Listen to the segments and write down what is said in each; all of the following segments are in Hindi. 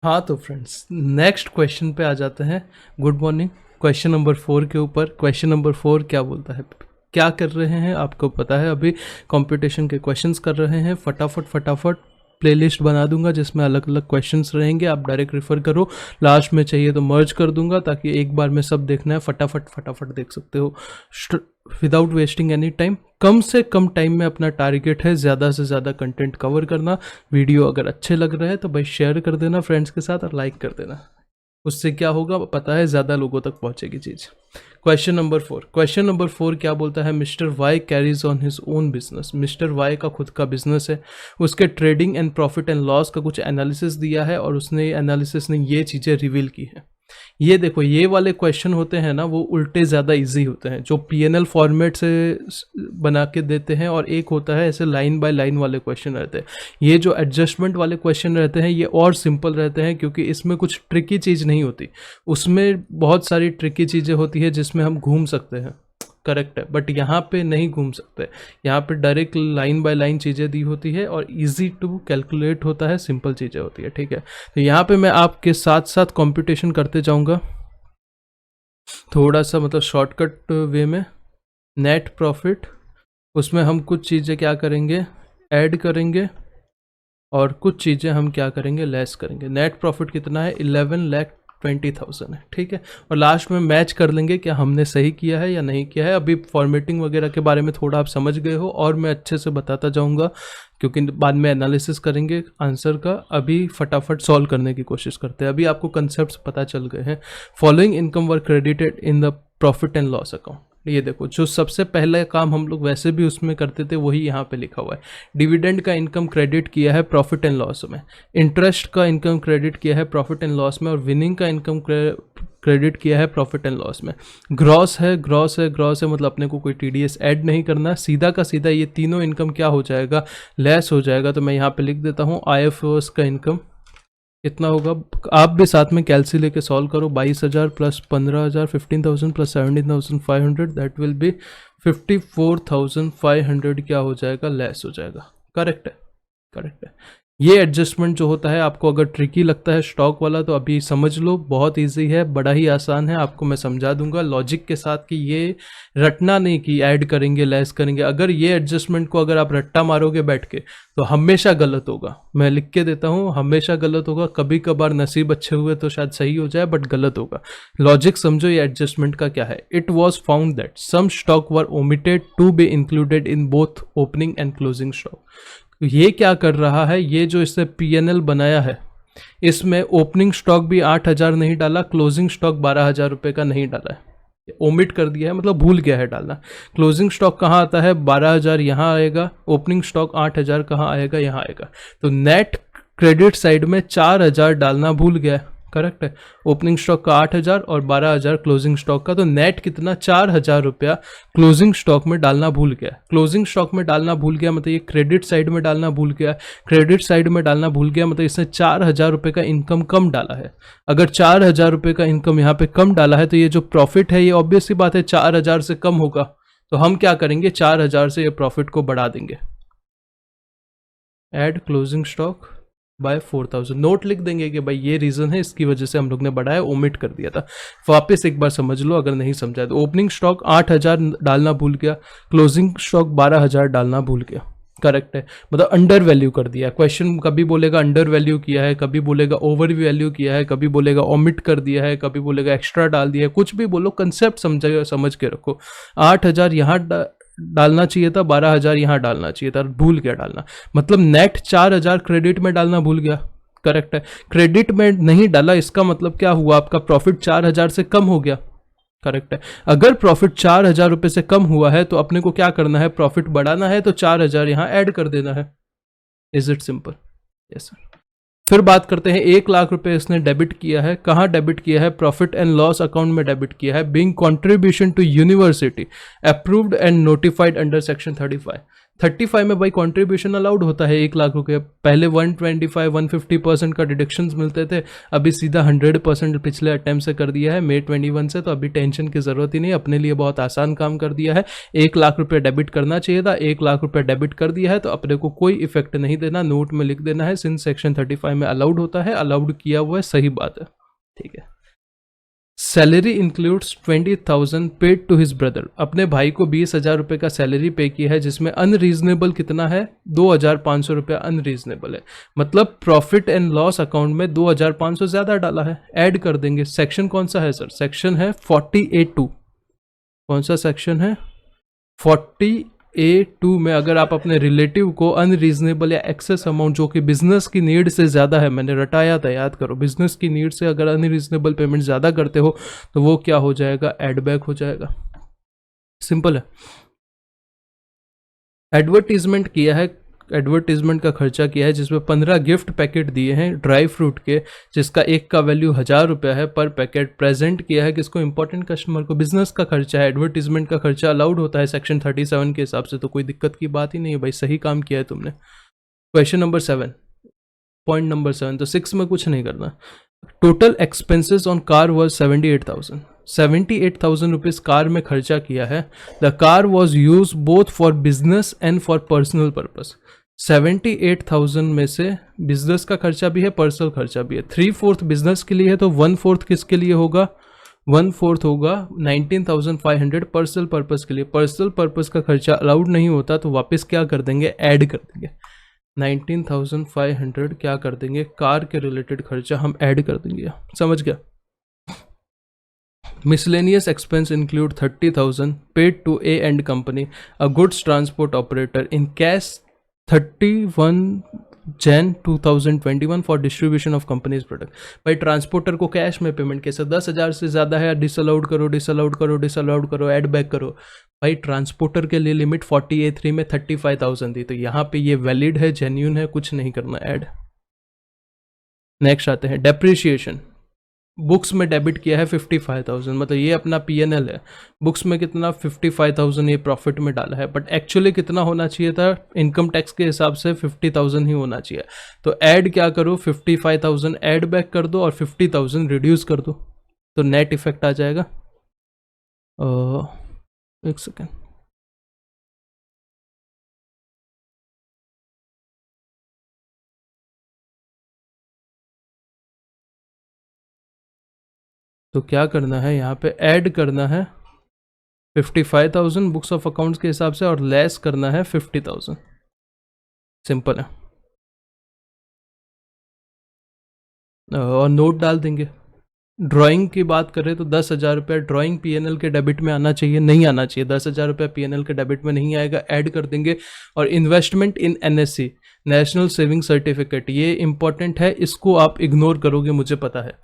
हाँ तो फ्रेंड्स, नेक्स्ट क्वेश्चन पे आ जाते हैं। Good morning. क्वेश्चन नंबर 4 के ऊपर। क्वेश्चन नंबर 4 क्या बोलता है? क्या कर रहे हैं आपको पता है, अभी कंपटीशन के क्वेश्चंस कर रहे हैं। फटाफट फटाफट प्लेलिस्ट बना दूंगा जिसमें अलग अलग क्वेश्चंस रहेंगे, आप डायरेक्ट रेफर करो। लास्ट में चाहिए तो मर्ज कर दूंगा ताकि एक बार में सब देखना है, फटाफट फटाफट देख सकते हो विदाउट वेस्टिंग एनी टाइम। कम से कम टाइम में अपना टारगेट है ज़्यादा से ज़्यादा कंटेंट कवर करना। वीडियो अगर अच्छे लग रहे हैं तो भाई शेयर कर देना फ्रेंड्स के साथ और लाइक कर देना, उससे क्या होगा पता है, ज़्यादा लोगों तक पहुंचेगी चीज़। Question number 4। क्वेश्चन नंबर 4 क्या बोलता है? Mister Y carries on his own business. Mister Y का खुद का बिजनेस है, उसके trading and profit and loss का कुछ एनालिसिस दिया है और उसने एनालिसिस ने ये चीज़ें रिवील की है। ये देखो, ये वाले क्वेश्चन होते हैं ना, वो उल्टे ज़्यादा इजी होते हैं, जो पीएनएल फॉर्मेट से बना के देते हैं, और एक होता है ऐसे लाइन बाय लाइन वाले क्वेश्चन रहते हैं। ये जो एडजस्टमेंट वाले क्वेश्चन रहते हैं ये और सिंपल रहते हैं, क्योंकि इसमें कुछ ट्रिकी चीज़ नहीं होती। उसमें बहुत सारी ट्रिकी चीज़ें होती है जिसमें हम घूम सकते हैं, करेक्ट है, बट यहाँ पे नहीं घूम सकते। यहाँ पे डायरेक्ट लाइन बाय लाइन चीज़ें दी होती है और इजी टू कैलकुलेट होता है, सिंपल चीज़ें होती है, ठीक है। तो यहाँ पे मैं आपके साथ साथ कंपटीशन करते जाऊँगा थोड़ा सा, मतलब शॉर्टकट वे में। नेट प्रॉफिट, उसमें हम कुछ चीज़ें क्या करेंगे, ऐड करेंगे, और कुछ चीज़ें हम क्या करेंगे, लेस करेंगे। नेट प्रॉफिट कितना है? 11,20,000 है, ठीक है। और लास्ट में मैच कर लेंगे क्या हमने सही किया है या नहीं किया है। अभी फॉर्मेटिंग वगैरह के बारे में थोड़ा आप समझ गए हो और मैं अच्छे से बताता जाऊंगा, क्योंकि बाद में एनालिसिस करेंगे आंसर का। अभी फटाफट सॉल्व करने की कोशिश करते हैं। अभी आपको कंसेप्ट पता चल गए हैं। Following income were credited in the profit and loss account. ये देखो, जो सबसे पहला काम हम लोग वैसे भी उसमें करते थे वही यहाँ पे लिखा हुआ है। डिविडेंड का इनकम क्रेडिट किया है प्रॉफिट एंड लॉस में, इंटरेस्ट का इनकम क्रेडिट किया है प्रॉफिट एंड लॉस में, और विनिंग का इनकम क्रेडिट किया है प्रॉफिट एंड लॉस में। ग्रॉस है, ग्रॉस है, ग्रॉस है, मतलब अपने को कोई टीडीएस ऐड नहीं करना। सीधा का सीधा ये तीनों इनकम क्या हो जाएगा, लेस हो जाएगा। तो मैं यहाँ पे लिख देता हूँ आईएफओएस का इनकम कितना होगा। आप भी साथ में कैलसी लेके सॉल्व करो। 22,000 plus 15,000, 15,000 plus 17,500, that will be 54,500 क्या हो जाएगा, लेस हो जाएगा। करेक्ट है, करेक्ट है। ये एडजस्टमेंट जो होता है, आपको अगर ट्रिकी लगता है स्टॉक वाला तो अभी समझ लो, बहुत इजी है, बड़ा ही आसान है। आपको मैं समझा दूंगा लॉजिक के साथ कि ये रटना नहीं कि ऐड करेंगे लेस करेंगे। अगर ये एडजस्टमेंट को अगर आप रट्टा मारोगे बैठ के तो हमेशा गलत होगा। मैं लिख के देता हूँ, हमेशा गलत होगा। कभी कभार नसीब अच्छे हुए तो शायद सही हो जाए, बट गलत होगा। लॉजिक समझो ये एडजस्टमेंट का क्या है। It was found that some stock were omitted to be included in both opening and closing stock. ये क्या कर रहा है, ये जो इसने पीएनएल बनाया है, इसमें ओपनिंग स्टॉक भी 8,000 नहीं डाला, क्लोजिंग स्टॉक 12,000 रुपये का नहीं डाला है, ओमिट कर दिया है, मतलब भूल गया है डालना। क्लोजिंग स्टॉक कहाँ आता है, 12,000 यहाँ आएगा, ओपनिंग स्टॉक 8,000 कहाँ आएगा, यहाँ आएगा। तो नेट क्रेडिट साइड में 4,000 डालना भूल गया, करेक्ट है। ओपनिंग स्टॉक का 8,000 और 12,000 क्लोजिंग स्टॉक का, तो नेट कितना, 4,000 रुपया क्लोजिंग स्टॉक में डालना भूल गया। क्लोजिंग स्टॉक में डालना भूल गया मतलब ये क्रेडिट साइड में डालना भूल गया। क्रेडिट साइड में डालना भूल गया मतलब इसने 4,000 रुपये का इनकम कम डाला है। अगर 4,000 रुपये का इनकम यहाँ पे कम डाला है तो ये जो प्रॉफिट है ये ऑब्वियस सी बात है 4,000 से कम होगा। तो हम क्या करेंगे, 4,000 से ये प्रॉफिट को बढ़ा देंगे। Add closing stock by 4,000, note लिख देंगे कि भाई ये रीज़न है, इसकी वजह से हम लोग ने बढ़ाया, ओमिट कर दिया था। वापस एक बार समझ लो अगर नहीं समझा तो। ओपनिंग स्टॉक 8,000 डालना भूल गया, क्लोजिंग स्टॉक 12,000 डालना भूल गया, करेक्ट है। मतलब अंडर वैल्यू कर दिया। क्वेश्चन कभी बोलेगा अंडर वैल्यू किया है, कभी बोलेगा ओवर वैल्यू किया है, कभी बोलेगा ओमिट कर दिया है, कभी बोलेगा एक्स्ट्रा डाल दिया है, कुछ भी बोलो, कंसेप्ट समझ के रखो। 8,000 यहाँ डालना चाहिए था, 12,000 यहाँ डालना चाहिए था, भूल गया डालना, मतलब नेट 4,000 क्रेडिट में डालना भूल गया, करेक्ट है। क्रेडिट में नहीं डाला, इसका मतलब क्या हुआ, आपका प्रॉफिट 4,000 से कम हो गया, करेक्ट है। अगर प्रॉफिट 4,000 रुपये से कम हुआ है तो अपने को क्या करना है, प्रॉफिट बढ़ाना है, तो 4,000 यहाँ ऐड कर देना है। Is it simple? Yes sir. फिर बात करते हैं, 1,00,000 रुपए इसने डेबिट किया है। कहाँ डेबिट किया है, प्रॉफिट एंड लॉस अकाउंट में डेबिट किया है। Being contribution to university approved and notified under section 35। 35 में भाई कंट्रीब्यूशन अलाउड होता है 1 लाख रुपये। पहले 125 150% का डिडक्शंस मिलते थे, अभी सीधा 100% पिछले अटेम्प्ट से कर दिया है May 21 से, तो अभी टेंशन की ज़रूरत ही नहीं, अपने लिए बहुत आसान काम कर दिया है। 1 लाख रुपये डेबिट करना चाहिए था, 1 लाख रुपये डेबिट कर दिया है, तो अपने को कोई इफेक्ट नहीं देना, नोट में लिख देना है सिंस सेक्शन 35 में अलाउड होता है, अलाउड किया हुआ है, सही बात है, ठीक है। Salary includes 20,000 paid to his brother, अपने भाई को 20,000 रुपये का सैलरी पे किया है, जिसमें अनरीजनेबल कितना है 2,500 रुपये अनरीजनेबल है, मतलब प्रॉफिट एंड लॉस अकाउंट में 2,500 ज़्यादा डाला है, ऐड कर देंगे। सेक्शन कौन सा है सर? सेक्शन है 40A2। कौन सा सेक्शन है? 40A2 में अगर आप अपने रिलेटिव को अनरीजनेबल या एक्सेस अमाउंट जो कि बिजनेस की नीड से ज़्यादा है, मैंने रटाया था याद करो, बिजनेस की नीड से अगर अनरीजनेबल पेमेंट ज़्यादा करते हो तो वो क्या हो जाएगा? एड बैक हो जाएगा, सिंपल है। एडवर्टीजमेंट किया है, एडवर्टीजमेंट का खर्चा किया है, जिसमें 15 गिफ्ट पैकेट दिए हैं ड्राई फ्रूट के, जिसका एक का वैल्यू 1,000 रुपया है पर पैकेट। प्रेजेंट किया है किसको? इंपॉर्टेंट कस्टमर को। बिजनेस का खर्चा है, एडवर्टीजमेंट का खर्चा अलाउड होता है सेक्शन 37 के हिसाब से, तो कोई दिक्कत की बात ही नहीं है भाई, सही काम किया है तुमने। क्वेश्चन नंबर 7, पॉइंट नंबर 7, तो 6 में कुछ नहीं करना। Total expenses on car was 78,000 rupees car में खर्चा किया है। The car was use both for business and for personal purpose. 78,000 में से बिजनेस का खर्चा भी है, पर्सनल खर्चा भी है। 3/4 बिजनेस के लिए है, तो 1/4 किसके लिए होगा? 1/4 होगा 19,500 पर्सनल पर्पस के लिए। पर्सनल पर्पस का खर्चा अलाउड नहीं होता, तो वापस क्या कर देंगे? ऐड कर देंगे। 19,500 क्या कर देंगे? कार के रिलेटेड खर्चा हम ऐड कर देंगे, समझ गया? Miscellaneous expense include 30,000 paid to A&D Company, a goods transport operator, in cash 31 Jan 2021 for distribution of company's product। भाई ट्रांसपोर्टर को कैश में पेमेंट कैसे? 10,000 से ज़्यादा है, डिसअलाउड करो, डिसअलाउड करो, डिसअलाउड करो, ऐड बैक करो। भाई ट्रांसपोर्टर के लिए लिमिट 40A3 में 35,000 थी, तो यहाँ पे ये वैलिड है, जेन्यून है, कुछ नहीं करना, ऐड। नेक्स्ट आते हैं डेप्रिसिएशन। बुक्स में डेबिट किया है 55,000, मतलब ये अपना P&L है। बुक्स में कितना? 55,000 ये प्रॉफिट में डाला है, बट एक्चुअली कितना होना चाहिए था? इनकम टैक्स के हिसाब से 50,000 ही होना चाहिए। तो ऐड क्या करो? 55,000 ऐड बैक कर दो और 50,000 रिड्यूस कर दो, तो नेट इफेक्ट आ जाएगा। एक सेकेंड, तो क्या करना है यहाँ पे? ऐड करना है 55,000 बुक्स ऑफ अकाउंट्स के हिसाब से और लेस करना है 50,000, सिंपल है। और नोट डाल देंगे। ड्राइंग की बात करें तो 10,000 रुपये ड्राइंग P&L के डेबिट में आना चाहिए, नहीं आना चाहिए। 10,000 रुपये P&L के डेबिट में नहीं आएगा, ऐड कर देंगे। और इन्वेस्टमेंट इन NSC, नेशनल सेविंग सर्टिफिकेट, ये इंपॉर्टेंट है, इसको आप इग्नोर करोगे, मुझे पता है,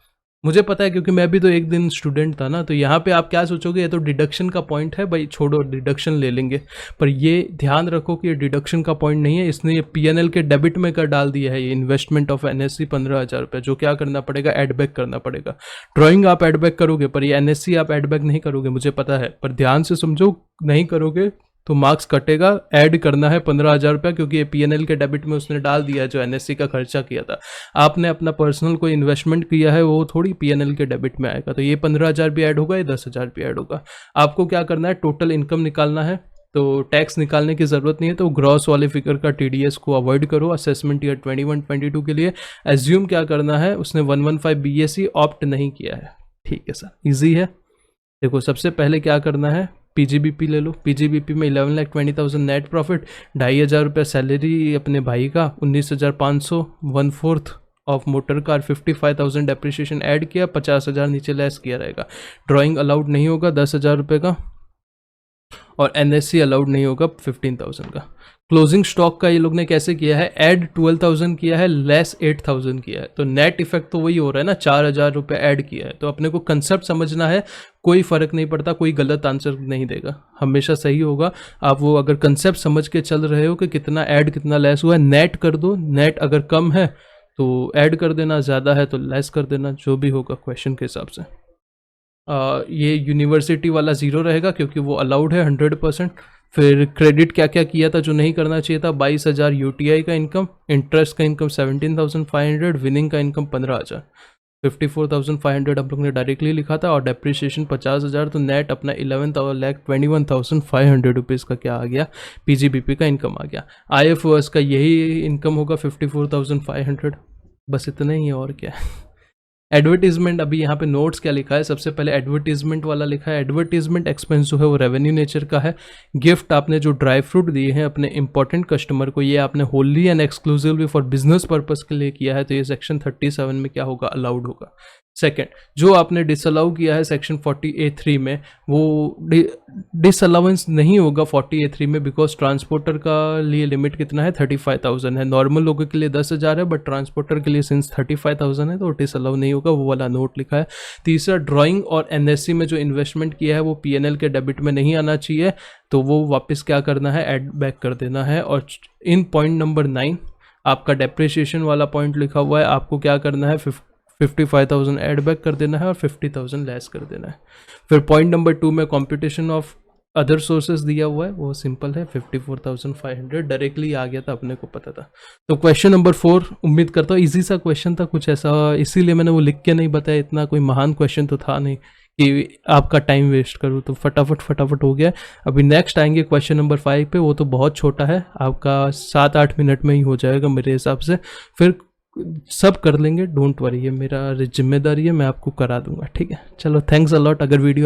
मुझे पता है, क्योंकि मैं भी तो एक दिन स्टूडेंट था ना। तो यहाँ पे आप क्या सोचोगे? ये तो डिडक्शन का पॉइंट है भाई, छोड़ो डिडक्शन ले लेंगे, पर ये ध्यान रखो कि ये डिडक्शन का पॉइंट नहीं है, इसने ये P&L के डेबिट में कर डाल दिया है। ये इन्वेस्टमेंट ऑफ NSC 15,000 रुपये, जो क्या करना पड़ेगा? ऐड बैक करना पड़ेगा। ड्राइंग आप ऐड बैक करोगे, पर ये NSC आप ऐड बैक नहीं करोगे, मुझे पता है, पर ध्यान से समझो, नहीं करोगे तो मार्क्स कटेगा। ऐड करना है 15,000 रुपया, क्योंकि ये P&L के डेबिट में उसने डाल दिया है जो NSC का खर्चा किया था। आपने अपना पर्सनल कोई इन्वेस्टमेंट किया है, वो थोड़ी P&L के डेबिट में आएगा, तो ये 15,000 भी ऐड होगा, ये 10,000 भी ऐड होगा। आपको क्या करना है? टोटल इनकम निकालना है, तो टैक्स निकालने की ज़रूरत नहीं है, तो ग्रॉस वाले फिगर का TDS को अवॉइड करो। असेसमेंट ईयर 21-22 के लिए एज्यूम क्या करना है? उसने 115 BSc ऑप्ट नहीं किया है, ठीक है सर, ईजी है। देखो सबसे पहले क्या करना है? PGBP ले लो। PGBP में 11,20,000 नेट प्रॉफिट, 2,500 रुपये सैलरी अपने भाई का, 19,500, 1/4 of motor car, 55,000 depreciation add किया, 50,000 नीचे लेस किया रहेगा। ड्राइंग अलाउड नहीं होगा 10,000 रुपये का, और NSC अलाउड नहीं होगा 15,000 का। क्लोजिंग स्टॉक का ये लोग ने कैसे किया है? ऐड 12,000 किया है, लेस 8,000 किया है, तो नेट इफेक्ट तो वही हो रहा है ना, 4,000 रुपये ऐड किया है। तो अपने को कंसेप्ट समझना है, कोई फर्क नहीं पड़ता, कोई गलत आंसर नहीं देगा, हमेशा सही होगा। आप वो अगर कंसेप्ट समझ के चल रहे हो कि कितना ऐड कितना लेस हुआ है, नेट कर दो। नेट अगर कम है तो ऐड कर देना, ज़्यादा है तो लेस कर देना, जो भी होगा क्वेश्चन के हिसाब से। ये यूनिवर्सिटी वाला 0 रहेगा क्योंकि वो अलाउड है 100%। फिर क्रेडिट क्या क्या किया था जो नहीं करना चाहिए था, 22,000 यूटीआई का इनकम, इंटरेस्ट का इनकम 17,500, विनिंग का इनकम 15,000, 54,500 हम लोग ने डायरेक्टली लिखा था, और डेप्रिसिएशन 50,000, तो नेट अपना 11,21,500 रुपीज़ का क्या आ गया, पीजीबीपी का इनकम आ गया। आईएफओएस का यही इनकम होगा 54,500, बस इतना ही है और क्या है। एडवर्टीजमेंट, अभी यहाँ पे नोट्स क्या लिखा है, सबसे पहले एडवर्टीजमेंट वाला लिखा है। एडवर्टीजमेंट एक्सपेंस जो है वो रेवेन्यू नेचर का है। गिफ्ट आपने जो ड्राई फ्रूट दिए हैं अपने इंपॉर्टेंट कस्टमर को, ये आपने Holi and exclusively for business purpose के लिए किया है, तो ये सेक्शन 37 में क्या होगा, अलाउड होगा। सेकेंड, जो आपने डिसअलाउ किया है सेक्शन 40A3 में, वो डिसअलाउंस नहीं होगा 40A3 में, बिकॉज ट्रांसपोर्टर का लिए लिमिट कितना है, 35,000 है। नॉर्मल लोगों के लिए 10,000 है, बट ट्रांसपोर्टर के लिए सिंस 35,000 है तो डिसअलाउ नहीं होगा, वो वाला नोट लिखा है। तीसरा, ड्राइंग और एनएससी में जो इन्वेस्टमेंट किया है वो पीएनएल के डेबिट में नहीं आना चाहिए, तो वो वापस क्या करना है, ऐड बैक कर देना है। और इन पॉइंट नंबर 9 आपका डेप्रिसिएशन वाला पॉइंट लिखा हुआ है, आपको क्या करना है, 55,000 ऐड बैक कर देना है और 50,000 लेस कर देना है। फिर पॉइंट नंबर 2 में कॉम्पिटिशन ऑफ अदर सोर्सेज दिया हुआ है, वो सिंपल है, 54,500 डायरेक्टली आ गया था, अपने को पता था। तो क्वेश्चन नंबर 4 उम्मीद करता हूँ इजी सा क्वेश्चन था कुछ ऐसा, इसीलिए मैंने वो लिख के नहीं बताया, इतना कोई महान क्वेश्चन तो था नहीं कि आपका टाइम वेस्ट करूँ, तो फटाफट हो गया। अभी नेक्स्ट आएंगे क्वेश्चन नंबर 5 पे, वो तो बहुत छोटा है, आपका 7-8 मिनट में ही हो जाएगा मेरे हिसाब से, फिर सब कर लेंगे, डोंट वरी, ये मेरा जिम्मेदारी है, मैं आपको करा दूंगा, ठीक है। चलो, थैंक्स अ लॉट। अगर वीडियो